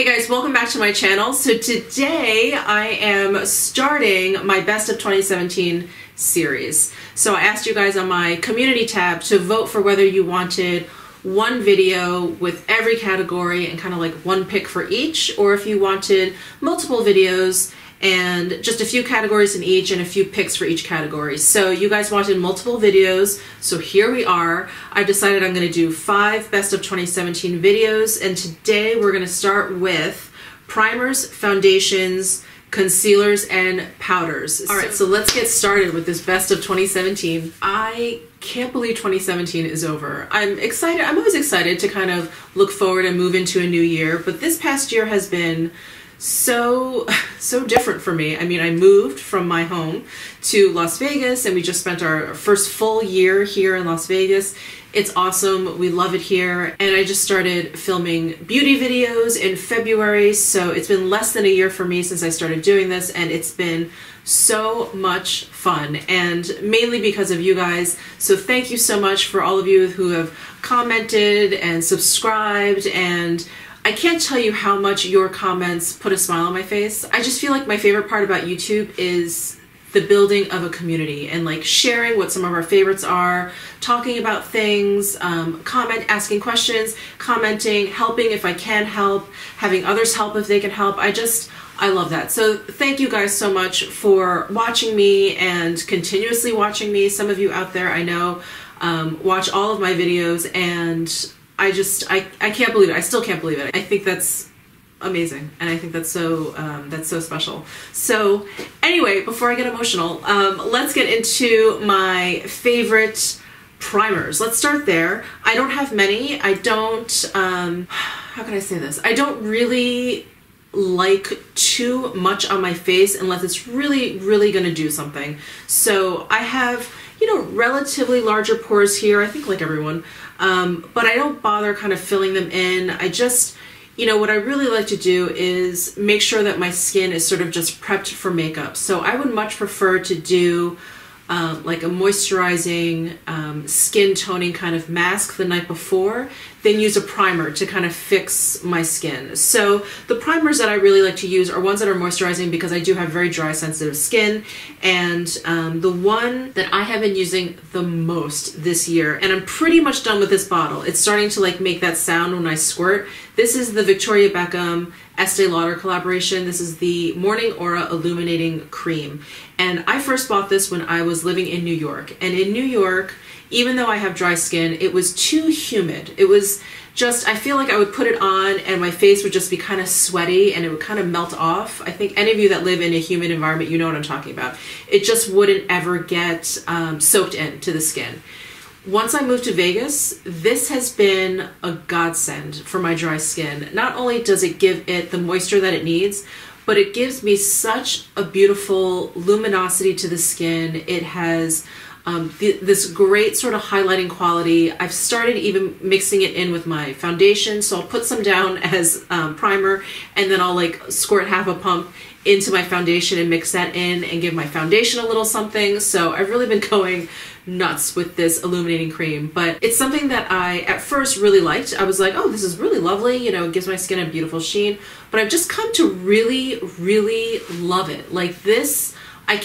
Hey guys, welcome back to my channel. So today I am starting my Best of 2017 series. So I asked you guys on my community tab to vote for whether you wanted one video with every category and kind of like one pick for each, or if you wanted multiple videos and just a few categories in each and a few picks for each category. So you guys wanted multiple videos, so here we are. I've decided I'm going to do 5 Best of 2017 videos, and today we're going to start with primers, foundations, concealers, and powders. All right, so let's get started with this Best of 2017. I can't believe 2017 is over. I'm excited. I'm always excited to kind of look forward and move into a new year, but this past year has been so different for me. I mean, I moved from my home to Las Vegas and we just spent our first full year here in Las Vegas. It's awesome. We love it here. And I just started filming beauty videos in February. So it's been less than a year for me since I started doing this, and it's been so much fun, and mainly because of you guys. So thank you so much for all of you who have commented and subscribed, and I can't tell you how much your comments put a smile on my face. I just feel like my favorite part about YouTube is the building of a community and like sharing what some of our favorites are, talking about things, asking questions, commenting, helping if I can help, having others help if they can help. I love that. So thank you guys so much for watching me and continuously watching me. Some of you out there I know watch all of my videos, and I can't believe it. I still can't believe it. I think that's amazing, and I think that's so special. So anyway, before I get emotional, let's get into my favorite primers. Let's start there. I don't have many. I don't, how can I say this? I don't really like too much on my face unless it's really gonna do something. So I have, you know, relatively larger pores here, I think like everyone, but I don't bother kind of filling them in. I just, you know, what I really like to do is make sure that my skin is sort of just prepped for makeup. So I would much prefer to do like a moisturizing, skin toning kind of mask the night before, then use a primer to kind of fix my skin. So the primers that I really like to use are ones that are moisturizing because I do have very dry, sensitive skin. And the one that I have been using the most this year, and I'm pretty much done with this bottle. It's starting to like make that sound when I squirt. This is the Victoria Beckham Estee Lauder collaboration. This is the Morning Aura Illuminating Cream. And I first bought this when I was living in New York. And in New York, even though I have dry skin, it was too humid. It was just, I feel like I would put it on and my face would just be kind of sweaty and it would kind of melt off. I think any of you that live in a humid environment, you know what I'm talking about. It just wouldn't ever get soaked into the skin. Once I moved to Vegas, this has been a godsend for my dry skin. Not only does it give it the moisture that it needs, but it gives me such a beautiful luminosity to the skin. It has this great sort of highlighting quality. I've started even mixing it in with my foundation, so I'll put some down as primer, and then I'll like squirt half a pump into my foundation and mix that in and give my foundation a little something. So I've really been going nuts with this illuminating cream, but it's something that I at first really liked. I was like, oh, this is really lovely, you know, it gives my skin a beautiful sheen, but I've just come to really love it. Like this, I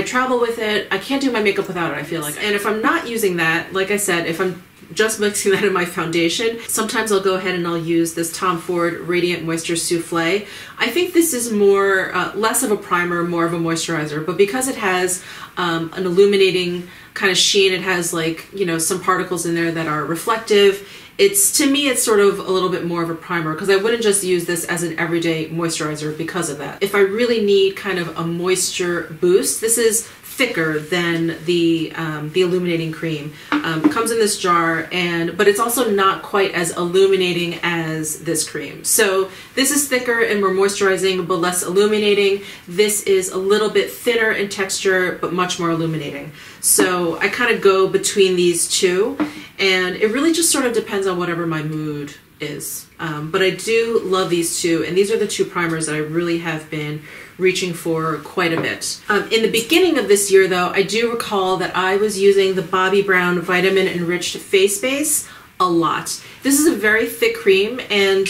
travel with it, I can't do my makeup without it, I feel like. And if I'm not using that, like I said, if I'm just mixing that in my foundation, sometimes I'll go ahead and I'll use this Tom Ford Radiant Moisture Souffle. I think this is more, less of a primer, more of a moisturizer, but because it has an illuminating kind of sheen, it has like, you know, some particles in there that are reflective. To me, it's sort of a little bit more of a primer because I wouldn't just use this as an everyday moisturizer because of that. If I really need kind of a moisture boost, this is thicker than the illuminating cream. Comes in this jar, but it's also not quite as illuminating as this cream. So this is thicker and more moisturizing but less illuminating. This is a little bit thinner in texture but much more illuminating. So I kind of go between these two, and it really just sort of depends on whatever my mood is. But I do love these two, and these are the two primers that I really have been reaching for quite a bit. In the beginning of this year though, I do recall that I was using the Bobbi Brown Vitamin Enriched Face Base a lot. This is a very thick cream, and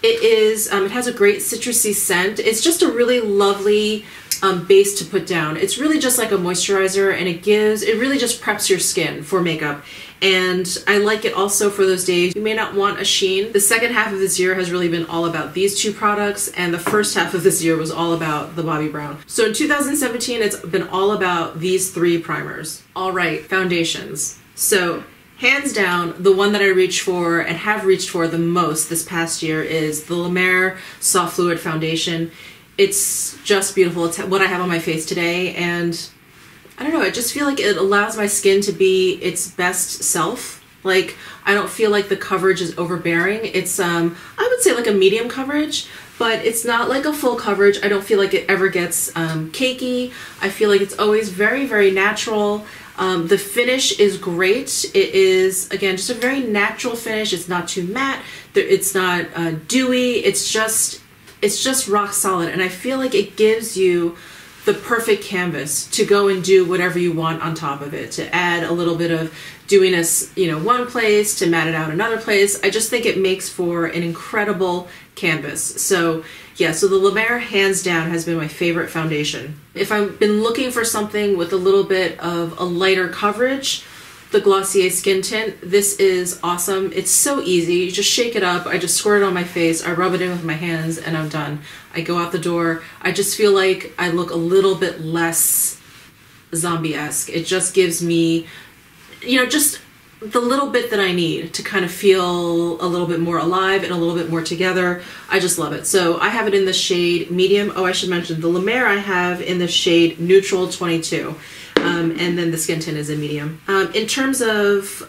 It has a great citrusy scent. It's just a really lovely base to put down. It's really just like a moisturizer, and it really just preps your skin for makeup. And I like it also for those days you may not want a sheen. The second half of this year has really been all about these two products, and the first half of this year was all about the Bobbi Brown. So in 2017, it's been all about these three primers. All right, foundations. So hands down, the one that I reach for and have reached for the most this past year is the La Mer Soft Fluid Foundation. It's just beautiful. It's what I have on my face today, and I don't know, I just feel like it allows my skin to be its best self. Like, I don't feel like the coverage is overbearing. It's, I would say like a medium coverage, but it's not like a full coverage. I don't feel like it ever gets cakey. I feel like it's always very, very natural. The finish is great. It is, again, just a very natural finish. It's not too matte. It's not dewy. It's just rock solid. And I feel like it gives you the perfect canvas to go and do whatever you want on top of it, to add a little bit of dewiness, you know, one place, to matte it out another place. I just think it makes for an incredible canvas. So yeah, so the La Mer hands down has been my favorite foundation. If I've been looking for something with a little bit of a lighter coverage, the Glossier Skin Tint, this is awesome. It's so easy. You just shake it up. I just squirt it on my face. I rub it in with my hands, and I'm done. I go out the door. I just feel like I look a little bit less zombie-esque. It just gives me, you know, just the little bit that I need to kind of feel a little bit more alive and a little bit more together. I just love it. So I have it in the shade medium. Oh, I should mention the La Mer I have in the shade Neutral 22. And then the skin tint is a medium. In terms of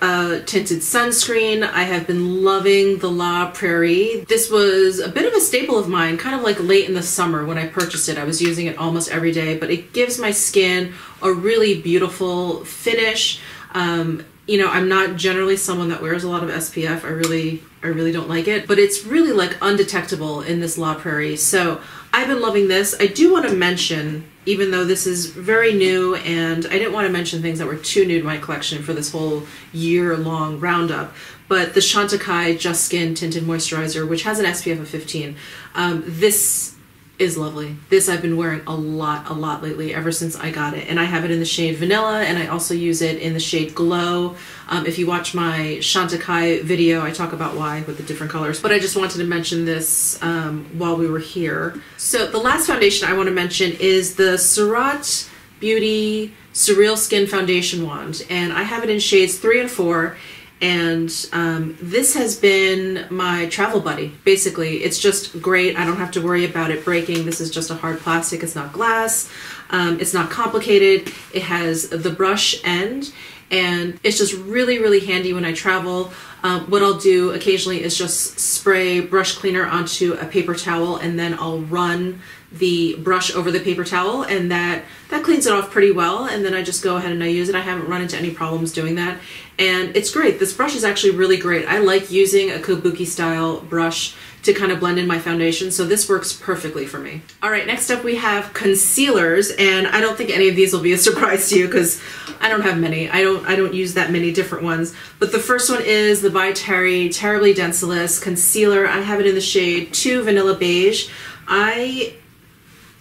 tinted sunscreen, I have been loving the La Prairie. This was a bit of a staple of mine, kind of like late in the summer when I purchased it. I was using it almost every day, but it gives my skin a really beautiful finish. You know, I'm not generally someone that wears a lot of SPF. I really don't like it, but it's really like undetectable in this La Prairie. So I've been loving this. I do want to mention, even though this is very new, and I didn't want to mention things that were too new to my collection for this whole year-long roundup, but the Chantecaille Just Skin Tinted Moisturizer, which has an SPF of 15, this is lovely. This I've been wearing a lot lately, ever since I got it. And I have it in the shade Vanilla, and I also use it in the shade Glow. If you watch my Chantecaille video, I talk about why with the different colors. But I just wanted to mention this while we were here. So the last foundation I want to mention is the Surratt Beauty Surreal Skin Foundation Wand. And I have it in shades 3 and 4. And this has been my travel buddy, basically. It's just great. I don't have to worry about it breaking. This is just a hard plastic. It's not glass. It's not complicated. It has the brush end, and it's just really handy when I travel. What I'll do occasionally is just spray brush cleaner onto a paper towel, and then I'll run the brush over the paper towel, and that cleans it off pretty well, and then I just go ahead and I use it. I haven't run into any problems doing that, and it's great. This brush is actually really great. I like using a kabuki style brush to kind of blend in my foundation, so this works perfectly for me. All right, next up we have concealers, and I don't think any of these will be a surprise to you because I don't have many. I don't use that many different ones, but the first one is the By Terry Terribly Denseless Concealer. I have it in the shade 2 Vanilla Beige. I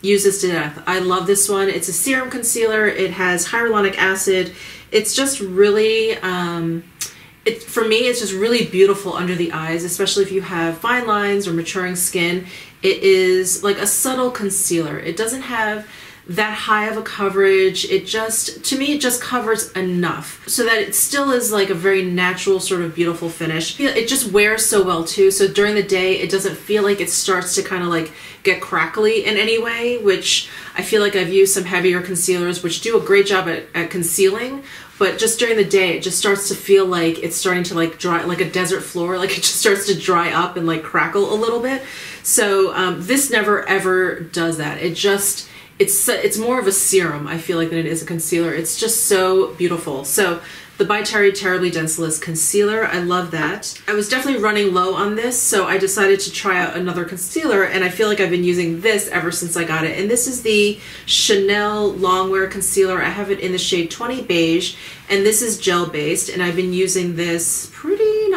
use this to death. I love this one. It's a serum concealer. It has hyaluronic acid. It's just really, for me, it's just really beautiful under the eyes, especially if you have fine lines or maturing skin. It is like a subtle concealer. It doesn't have that high of a coverage. It just, to me, it just covers enough so that it still is like a very natural sort of beautiful finish. It just wears so well too, so during the day it doesn't feel like it starts to kind of like get crackly in any way, which I feel like I've used some heavier concealers which do a great job at concealing, but just during the day it just starts to feel like it's starting to like dry, like a desert floor, like it just starts to dry up and like crackle a little bit. So this never ever does that. It just, it's more of a serum, I feel like, than it is a concealer. It's just so beautiful. So the By Terry Terribly Denseless Concealer, I love that. I was definitely running low on this, so I decided to try out another concealer, and I feel like I've been using this ever since I got it. And this is the Chanel Longwear Concealer. I have it in the shade 20 Beige, and this is gel based, and I've been using this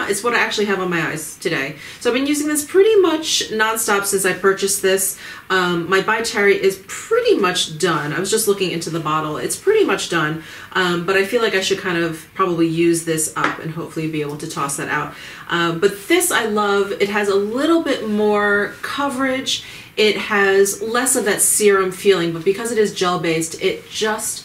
not. It's what I actually have on my eyes today. So I've been using this pretty much nonstop since I purchased this. My By Terry is pretty much done. I was just looking into the bottle. It's pretty much done, but I feel like I should kind of probably use this up and hopefully be able to toss that out. But this I love. It has a little bit more coverage. It has less of that serum feeling, but because it is gel-based, it just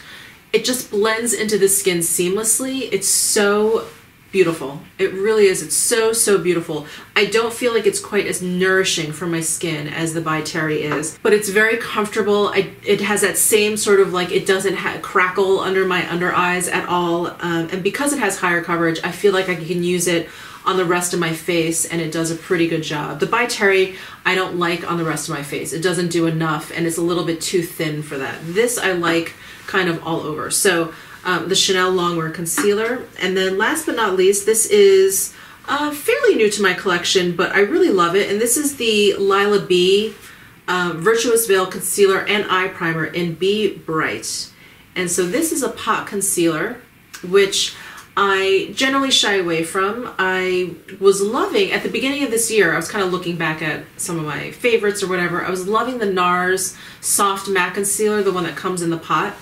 blends into the skin seamlessly. It's so beautiful. It really is. It's so, so beautiful. I don't feel like it's quite as nourishing for my skin as the By Terry is, but it's very comfortable. It has that same sort of like, it doesn't crackle under my under eyes at all. And because it has higher coverage, I feel like I can use it on the rest of my face, and it does a pretty good job. The By Terry I don't like on the rest of my face. It doesn't do enough, and it's a little bit too thin for that. This I like kind of all over. So the Chanel Longwear Concealer. And then last but not least, this is fairly new to my collection, but I really love it. And this is the Lila B Virtuous Veil Concealer and Eye Primer in Be Bright. And so this is a pot concealer, which I generally shy away from. I was loving, at the beginning of this year, I was kind of looking back at some of my favorites or whatever. I was loving the NARS Soft Matte Concealer, the one that comes in the pot.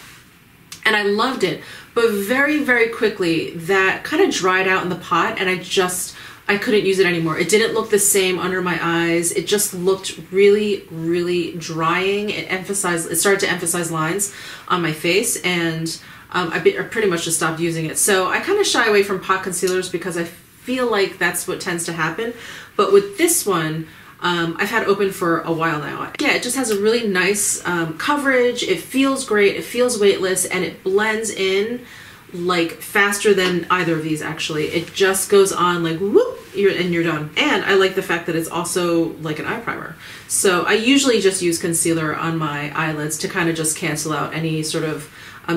And I loved it, but very, very quickly that kind of dried out in the pot, and I couldn't use it anymore. It didn't look the same under my eyes. It just looked really, really drying. It started to emphasize lines on my face, and I pretty much just stopped using it. So I kind of shy away from pot concealers because I feel like that's what tends to happen. But with this one, I've had open for a while now. Yeah, it just has a really nice coverage. It feels great. It feels weightless, and it blends in like faster than either of these actually. It just goes on like whoop, and you're done. And I like the fact that it's also like an eye primer. So I usually just use concealer on my eyelids to kind of just cancel out any sort of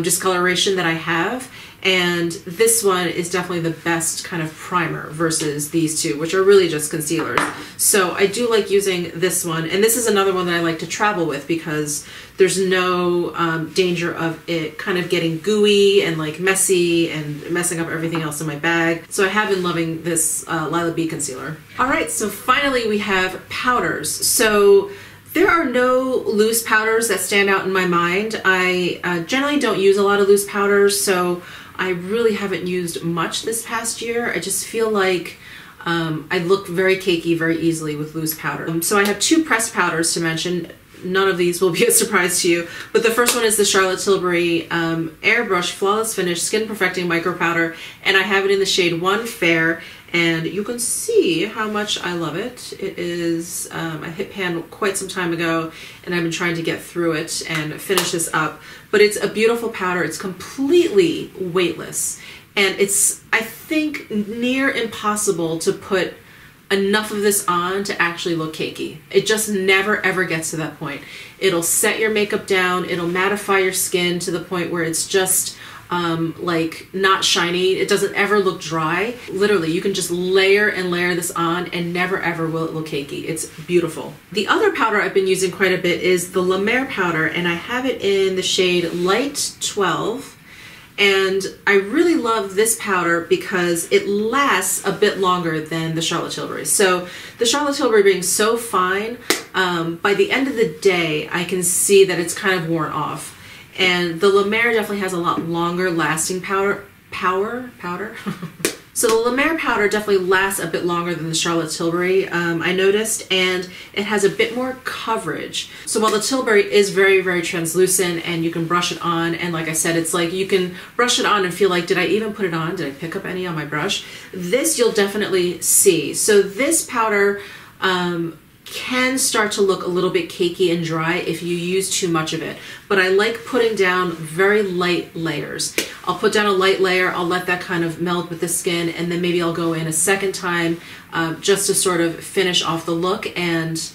discoloration that I have. And this one is definitely the best kind of primer versus these two, which are really just concealers. So I do like using this one, and this is another one that I like to travel with because there's no danger of it kind of getting gooey and like messy and messing up everything else in my bag. So I have been loving this Lila B concealer. All right, so finally we have powders. So there are no loose powders that stand out in my mind. I generally don't use a lot of loose powders, so I really haven't used much this past year. I just feel like I look very cakey very easily with loose powder. So I have two pressed powders to mention. None of these will be a surprise to you, but the first one is the Charlotte Tilbury Airbrush Flawless Finish Skin Perfecting Micro Powder, and I have it in the shade 1 Fair, and you can see how much I love it. It is, I hit pan quite some time ago, and I've been trying to get through it and finish this up, but it's a beautiful powder. It's completely weightless, and it's, I think, near impossible to put enough of this on to actually look cakey. It just never ever gets to that point. It'll set your makeup down, it'll mattify your skin to the point where it's just like not shiny. It doesn't ever look dry. Literally, you can just layer and layer this on and never ever will it look cakey. It's beautiful. The other powder I've been using quite a bit is the La Mer powder, and I have it in the shade Light 12. And I really love this powder because it lasts a bit longer than the Charlotte Tilbury. So the Charlotte Tilbury being so fine, by the end of the day, I can see that it's kind of worn off. And the La Mer definitely has a lot longer lasting powder. So the La Mer powder definitely lasts a bit longer than the Charlotte Tilbury, I noticed, and it has a bit more coverage. So while the Tilbury is very, very translucent and you can brush it on, and like I said, it's like you can brush it on and feel like, did I even put it on? Did I pick up any on my brush? This you'll definitely see. So this powder can start to look a little bit cakey and dry if you use too much of it. But I like putting down very light layers. I'll put down a light layer, I'll let that kind of melt with the skin, and then maybe I'll go in a second time just to sort of finish off the look, and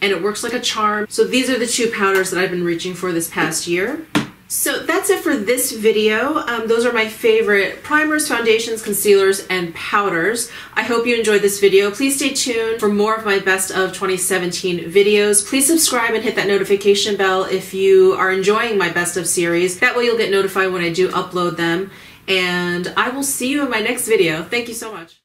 it works like a charm. So these are the two powders that I've been reaching for this past year. So that's it for this video. Those are my favorite primers, foundations, concealers, and powders. I hope you enjoyed this video. Please stay tuned for more of my best of 2017 videos. Please subscribe and hit that notification bell if you are enjoying my best of series. That way you'll get notified when I do upload them. And I will see you in my next video. Thank you so much.